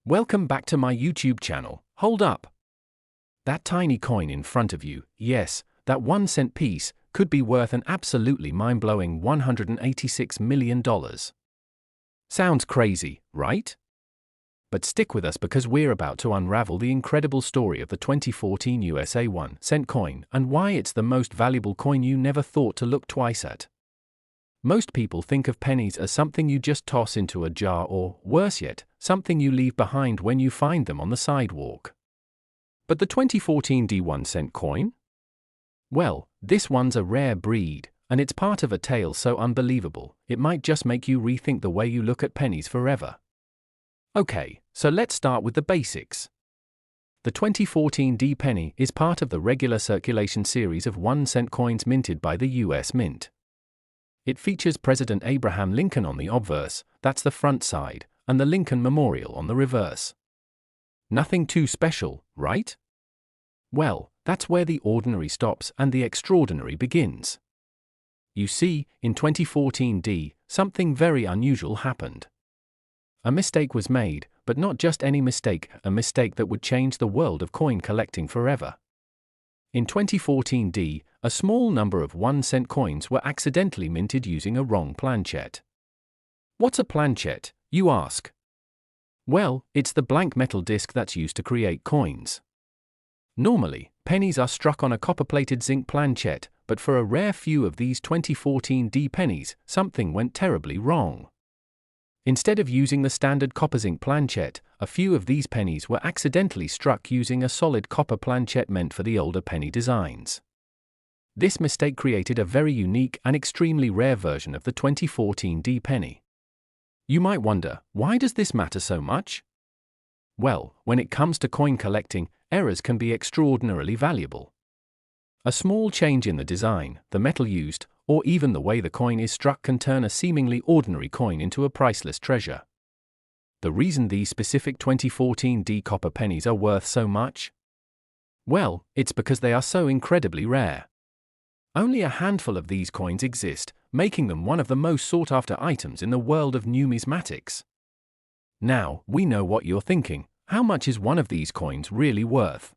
Welcome back to my YouTube channel. Hold up. That tiny coin in front of you, yes, that 1-cent piece, could be worth an absolutely mind-blowing $186 million. Sounds crazy, right? But stick with us because we're about to unravel the incredible story of the 2014 USA 1-cent coin and why it's the most valuable coin you never thought to look twice at. Most people think of pennies as something you just toss into a jar or, worse yet, something you leave behind when you find them on the sidewalk. But the 2014 1-cent coin? Well, this one's a rare breed, and it's part of a tale so unbelievable, it might just make you rethink the way you look at pennies forever. Okay, so let's start with the basics. The 2014 penny is part of the regular circulation series of 1-cent coins minted by the US Mint. It features President Abraham Lincoln on the obverse, that's the front side, and the Lincoln Memorial on the reverse. Nothing too special, right? Well, that's where the ordinary stops and the extraordinary begins. You see, in 2014, something very unusual happened. A mistake was made, but not just any mistake, a mistake that would change the world of coin collecting forever. In 2014, a small number of 1-cent coins were accidentally minted using a wrong planchet. What's a planchet, you ask? Well, it's the blank metal disc that's used to create coins. Normally, pennies are struck on a copper-plated zinc planchet, but for a rare few of these 2014 pennies, something went terribly wrong. Instead of using the standard copper-zinc planchet, a few of these pennies were accidentally struck using a solid copper planchet meant for the older penny designs. This mistake created a very unique and extremely rare version of the 2014 penny. You might wonder, why does this matter so much? Well, when it comes to coin collecting, errors can be extraordinarily valuable. A small change in the design, the metal used, or even the way the coin is struck can turn a seemingly ordinary coin into a priceless treasure. The reason these specific 2014 copper pennies are worth so much? Well, it's because they are so incredibly rare. Only a handful of these coins exist, making them one of the most sought-after items in the world of numismatics. Now, we know what you're thinking. How much is one of these coins really worth?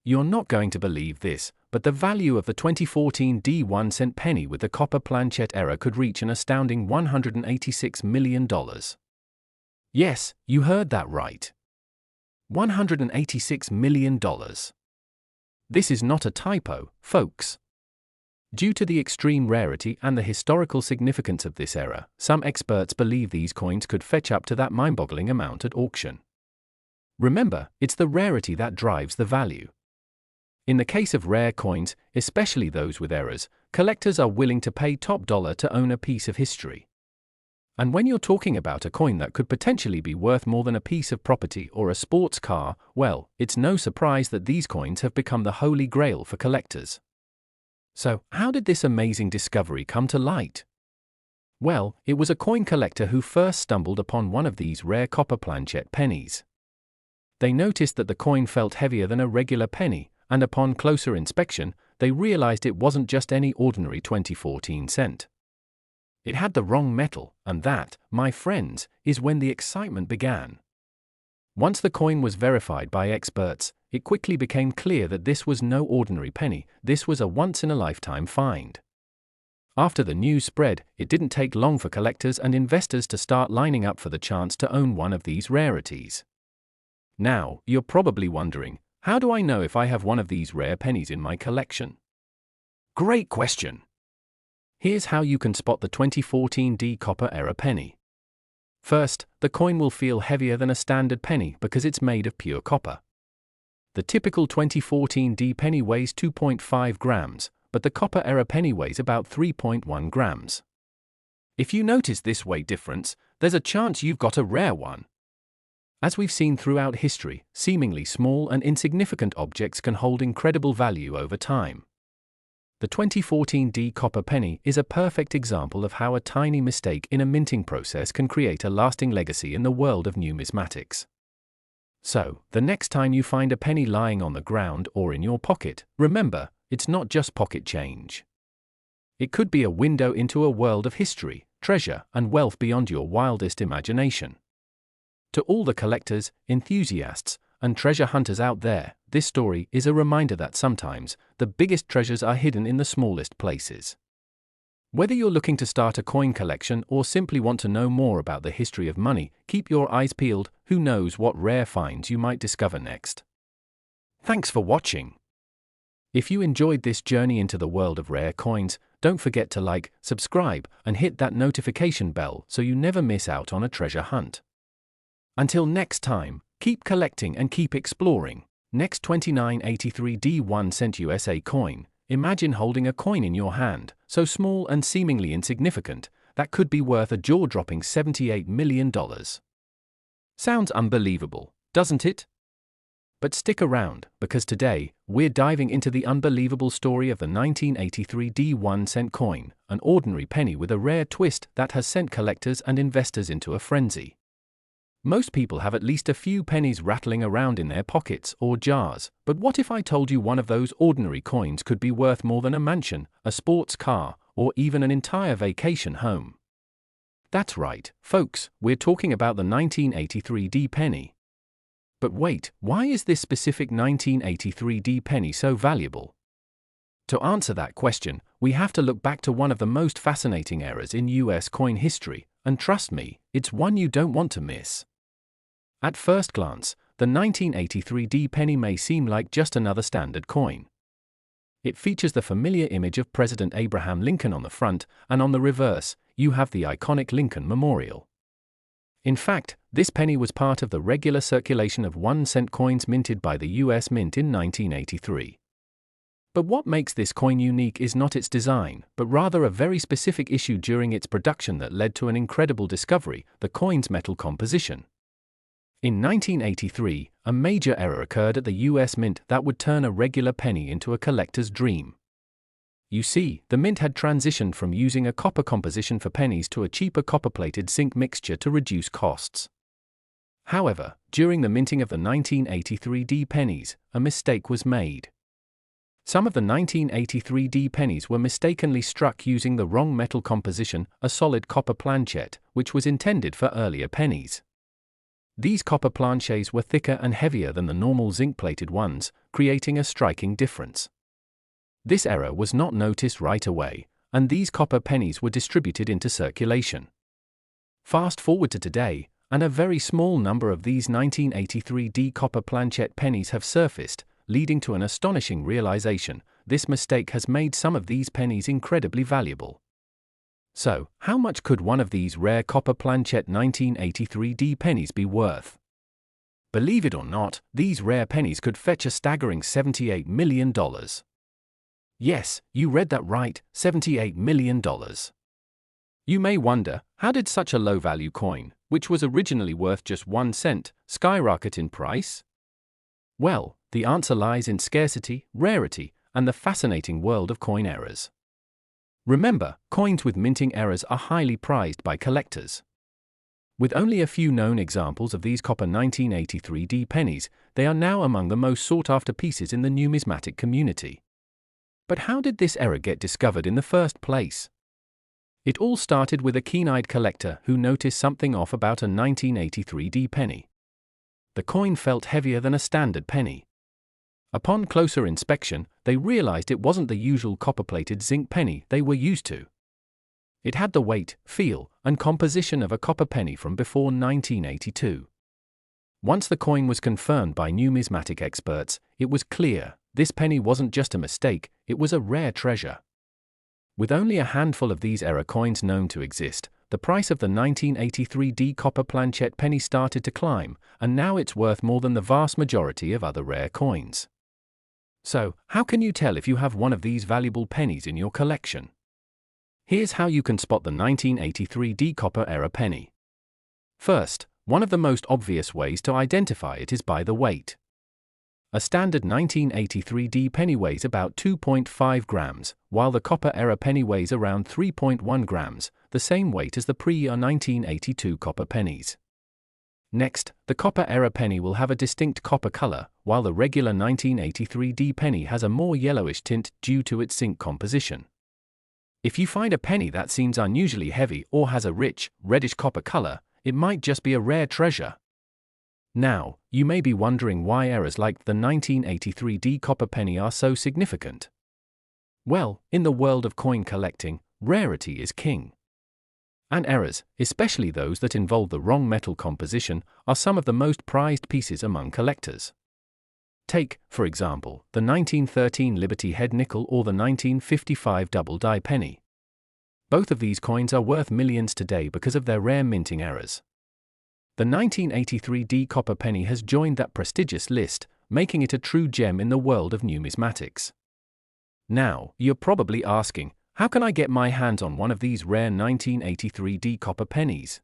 You're not going to believe this, but the value of the 2014 1-cent penny with the copper planchet error could reach an astounding $186 million. Yes, you heard that right. $186 million. This is not a typo, folks. Due to the extreme rarity and the historical significance of this error, some experts believe these coins could fetch up to that mind-boggling amount at auction. Remember, it's the rarity that drives the value. In the case of rare coins, especially those with errors, collectors are willing to pay top dollar to own a piece of history. And when you're talking about a coin that could potentially be worth more than a piece of property or a sports car, well, it's no surprise that these coins have become the holy grail for collectors. So, how did this amazing discovery come to light? Well, it was a coin collector who first stumbled upon one of these rare copper planchet pennies. They noticed that the coin felt heavier than a regular penny, and upon closer inspection, they realized it wasn't just any ordinary 2014 cent. It had the wrong metal, and that, my friends, is when the excitement began. Once the coin was verified by experts, it quickly became clear that this was no ordinary penny, this was a once-in-a-lifetime find. After the news spread, it didn't take long for collectors and investors to start lining up for the chance to own one of these rarities. Now, you're probably wondering, how do I know if I have one of these rare pennies in my collection? Great question! Here's how you can spot the 2014 copper era penny. First, the coin will feel heavier than a standard penny because it's made of pure copper. The typical 2014 penny weighs 2.5 grams, but the copper era penny weighs about 3.1 grams. If you notice this weight difference, there's a chance you've got a rare one. As we've seen throughout history, seemingly small and insignificant objects can hold incredible value over time. The 2014 copper penny is a perfect example of how a tiny mistake in a minting process can create a lasting legacy in the world of numismatics. So, the next time you find a penny lying on the ground or in your pocket, remember, it's not just pocket change. It could be a window into a world of history, treasure, and wealth beyond your wildest imagination. To all the collectors, enthusiasts, and treasure hunters out there, this story is a reminder that sometimes the biggest treasures are hidden in the smallest places. Whether you're looking to start a coin collection or simply want to know more about the history of money, keep your eyes peeled. Who knows what rare finds you might discover next? Thanks for watching. If you enjoyed this journey into the world of rare coins, don't forget to like, subscribe, and hit that notification bell so you never miss out on a treasure hunt. Until next time, keep collecting and keep exploring. Next 2983D 1 cent USA coin. Imagine holding a coin in your hand, so small and seemingly insignificant, that could be worth a jaw-dropping $78 million. Sounds unbelievable, doesn't it? But stick around, because today, we're diving into the unbelievable story of the 1983D 1 cent coin, an ordinary penny with a rare twist that has sent collectors and investors into a frenzy. Most people have at least a few pennies rattling around in their pockets or jars, but what if I told you one of those ordinary coins could be worth more than a mansion, a sports car, or even an entire vacation home? That's right, folks, we're talking about the 1983D penny. But wait, why is this specific 1983D penny so valuable? To answer that question, we have to look back to one of the most fascinating eras in US coin history, and trust me, it's one you don't want to miss. At first glance, the 1983D penny may seem like just another standard coin. It features the familiar image of President Abraham Lincoln on the front, and on the reverse, you have the iconic Lincoln Memorial. In fact, this penny was part of the regular circulation of 1 cent coins minted by the US Mint in 1983. But what makes this coin unique is not its design, but rather a very specific issue during its production that led to an incredible discovery: the coin's metal composition. In 1983, a major error occurred at the US Mint that would turn a regular penny into a collector's dream. You see, the Mint had transitioned from using a copper composition for pennies to a cheaper copper-plated zinc mixture to reduce costs. However, during the minting of the 1983D pennies, a mistake was made. Some of the 1983D pennies were mistakenly struck using the wrong metal composition, a solid copper planchet, which was intended for earlier pennies. These copper planchets were thicker and heavier than the normal zinc-plated ones, creating a striking difference. This error was not noticed right away, and these copper pennies were distributed into circulation. Fast forward to today, and a very small number of these 1983D copper planchet pennies have surfaced, leading to an astonishing realization: this mistake has made some of these pennies incredibly valuable. So, how much could one of these rare copper planchet 1983D pennies be worth? Believe it or not, these rare pennies could fetch a staggering $78 million. Yes, you read that right, $78 million. You may wonder, how did such a low-value coin, which was originally worth just 1 cent, skyrocket in price? Well, the answer lies in scarcity, rarity, and the fascinating world of coin errors. Remember, coins with minting errors are highly prized by collectors. With only a few known examples of these copper 1983D pennies, they are now among the most sought-after pieces in the numismatic community. But how did this error get discovered in the first place? It all started with a keen-eyed collector who noticed something off about a 1983D penny. The coin felt heavier than a standard penny. Upon closer inspection, they realized it wasn't the usual copper-plated zinc penny they were used to. It had the weight, feel, and composition of a copper penny from before 1982. Once the coin was confirmed by numismatic experts, it was clear this penny wasn't just a mistake, it was a rare treasure. With only a handful of these error coins known to exist, the price of the 1983D copper planchet penny started to climb, and now it's worth more than the vast majority of other rare coins. So, how can you tell if you have one of these valuable pennies in your collection? Here's how you can spot the 1983D copper error penny. First, one of the most obvious ways to identify it is by the weight. A standard 1983D penny weighs about 2.5 grams, while the copper error penny weighs around 3.1 grams, the same weight as the pre-1982 copper pennies. Next, the copper error penny will have a distinct copper color, while the regular 1983D penny has a more yellowish tint due to its zinc composition. If you find a penny that seems unusually heavy or has a rich, reddish copper color, it might just be a rare treasure. Now, you may be wondering why errors like the 1983D copper penny are so significant. Well, in the world of coin collecting, rarity is king. And errors, especially those that involve the wrong metal composition, are some of the most prized pieces among collectors. Take, for example, the 1913 Liberty Head nickel or the 1955 double die penny. Both of these coins are worth millions today because of their rare minting errors. The 1983D copper penny has joined that prestigious list, making it a true gem in the world of numismatics. Now, you're probably asking, how can I get my hands on one of these rare 1983D copper pennies?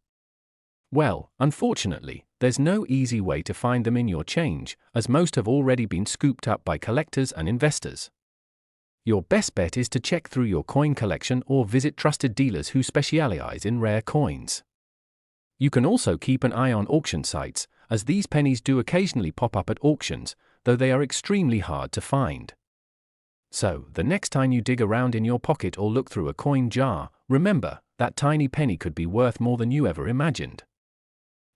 Well, unfortunately, there's no easy way to find them in your change, as most have already been scooped up by collectors and investors. Your best bet is to check through your coin collection or visit trusted dealers who specialize in rare coins. You can also keep an eye on auction sites, as these pennies do occasionally pop up at auctions, though they are extremely hard to find. So, the next time you dig around in your pocket or look through a coin jar, remember, that tiny penny could be worth more than you ever imagined.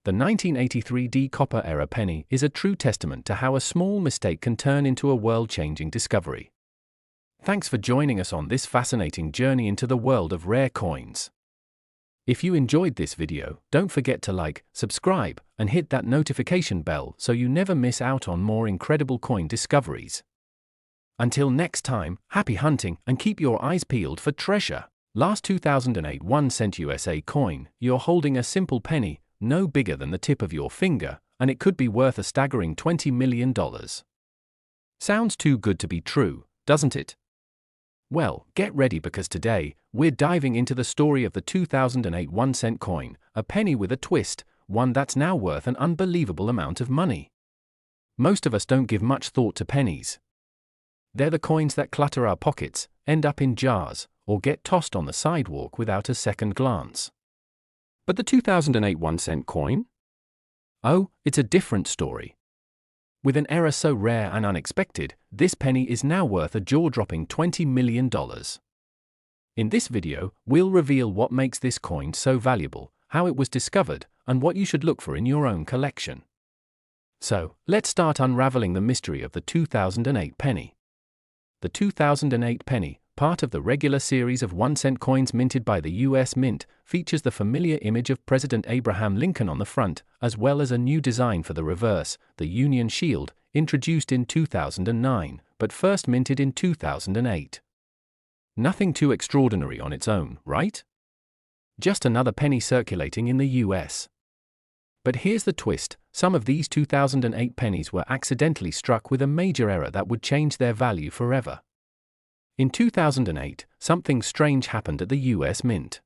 The 1983D copper era penny is a true testament to how a small mistake can turn into a world-changing discovery. Thanks for joining us on this fascinating journey into the world of rare coins. If you enjoyed this video, don't forget to like, subscribe, and hit that notification bell so you never miss out on more incredible coin discoveries. Until next time, happy hunting and keep your eyes peeled for treasure. Last 2008 1-cent USA coin, you're holding a simple penny, no bigger than the tip of your finger, and it could be worth a staggering $20 million. Sounds too good to be true, doesn't it? Well, get ready because today, we're diving into the story of the 2008 1-cent coin, a penny with a twist, one that's now worth an unbelievable amount of money. Most of us don't give much thought to pennies. They're the coins that clutter our pockets, end up in jars, or get tossed on the sidewalk without a second glance. But the 2008 1-cent coin? Oh, it's a different story. With an error so rare and unexpected, this penny is now worth a jaw-dropping $20 million. In this video, we'll reveal what makes this coin so valuable, how it was discovered, and what you should look for in your own collection. So, let's start unraveling the mystery of the 2008 penny. The 2008 penny, part of the regular series of 1-cent coins minted by the U.S. Mint, features the familiar image of President Abraham Lincoln on the front, as well as a new design for the reverse, the Union Shield, introduced in 2009, but first minted in 2008. Nothing too extraordinary on its own, right? Just another penny circulating in the U.S. But here's the twist, some of these 2008 pennies were accidentally struck with a major error that would change their value forever. In 2008, something strange happened at the U.S. Mint.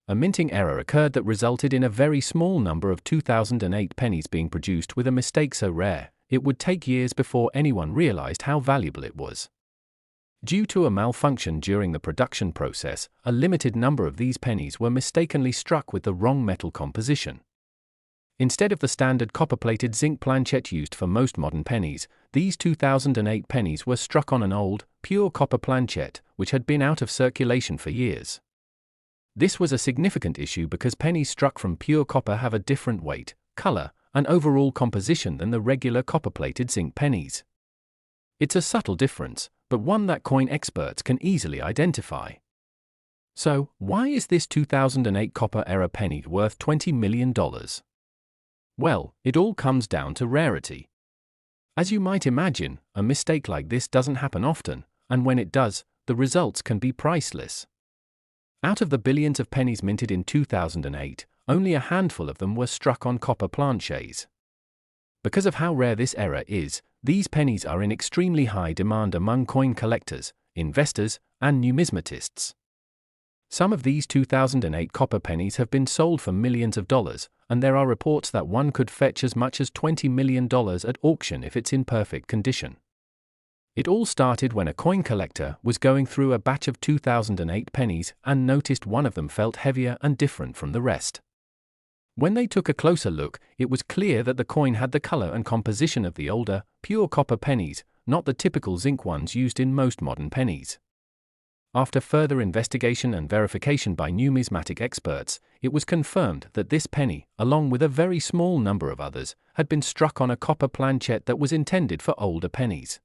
A minting error occurred that resulted in a very small number of 2008 pennies being produced with a mistake so rare, it would take years before anyone realized how valuable it was. Due to a malfunction during the production process, a limited number of these pennies were mistakenly struck with the wrong metal composition. Instead of the standard copper-plated zinc planchet used for most modern pennies, these 2008 pennies were struck on an old, pure copper planchet, which had been out of circulation for years. This was a significant issue because pennies struck from pure copper have a different weight, color, and overall composition than the regular copper-plated zinc pennies. It's a subtle difference, but one that coin experts can easily identify. So, why is this 2008 copper era penny worth $20 million? Well, it all comes down to rarity. As you might imagine, a mistake like this doesn't happen often, and when it does, the results can be priceless. Out of the billions of pennies minted in 2008, only a handful of them were struck on copper planchets. Because of how rare this error is, these pennies are in extremely high demand among coin collectors, investors, and numismatists. Some of these 2008 copper pennies have been sold for millions of dollars, and there are reports that one could fetch as much as $20 million at auction if it's in perfect condition. It all started when a coin collector was going through a batch of 2008 pennies and noticed one of them felt heavier and different from the rest. When they took a closer look, it was clear that the coin had the color and composition of the older, pure copper pennies, not the typical zinc ones used in most modern pennies. After further investigation and verification by numismatic experts, it was confirmed that this penny, along with a very small number of others, had been struck on a copper planchet that was intended for older pennies.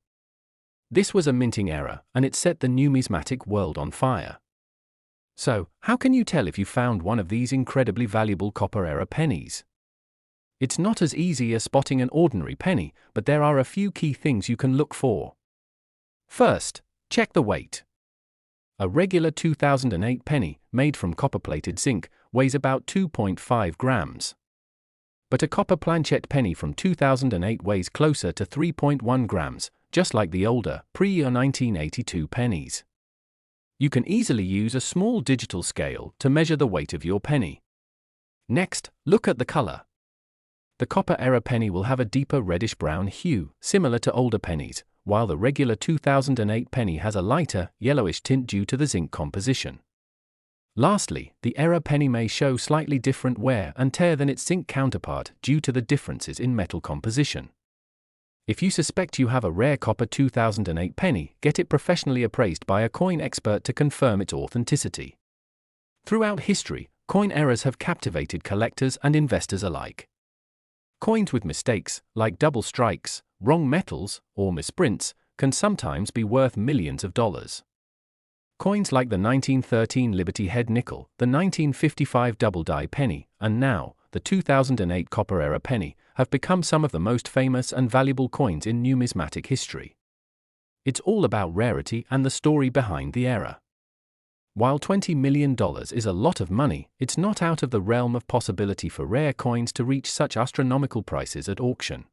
This was a minting error, and it set the numismatic world on fire. So, how can you tell if you found one of these incredibly valuable copper-era pennies? It's not as easy as spotting an ordinary penny, but there are a few key things you can look for. First, check the weight. A regular 2008 penny, made from copper-plated zinc, weighs about 2.5 grams. But a copper planchet penny from 2008 weighs closer to 3.1 grams, just like the older, pre-1982 pennies. You can easily use a small digital scale to measure the weight of your penny. Next, look at the color. The copper-era penny will have a deeper reddish-brown hue, similar to older pennies, while the regular 2008 penny has a lighter, yellowish tint due to the zinc composition. Lastly, the era penny may show slightly different wear and tear than its zinc counterpart due to the differences in metal composition. If you suspect you have a rare copper 2008 penny, get it professionally appraised by a coin expert to confirm its authenticity. Throughout history, coin errors have captivated collectors and investors alike. Coins with mistakes, like double strikes, wrong metals, or misprints, can sometimes be worth millions of dollars. Coins like the 1913 Liberty Head nickel, the 1955 double-die penny, and now, the 2008 copper-era penny, have become some of the most famous and valuable coins in numismatic history. It's all about rarity and the story behind the era. While $20 million is a lot of money, it's not out of the realm of possibility for rare coins to reach such astronomical prices at auction.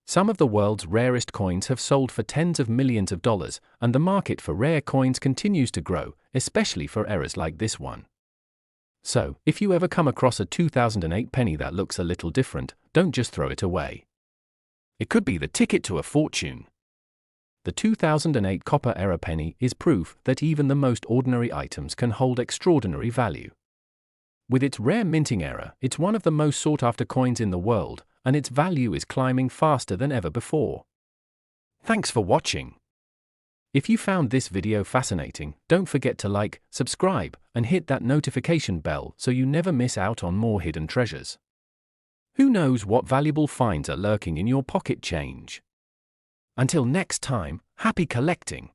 Some of the world's rarest coins have sold for tens of millions of dollars, and the market for rare coins continues to grow, especially for errors like this one. So, if you ever come across a 2008 penny that looks a little different, don't just throw it away. It could be the ticket to a fortune. The 2008 copper-era penny is proof that even the most ordinary items can hold extraordinary value. With its rare minting era, it's one of the most sought-after coins in the world, and its value is climbing faster than ever before. Thanks for watching. If you found this video fascinating, don't forget to like, subscribe, and hit that notification bell so you never miss out on more hidden treasures. Who knows what valuable finds are lurking in your pocket change? Until next time, happy collecting!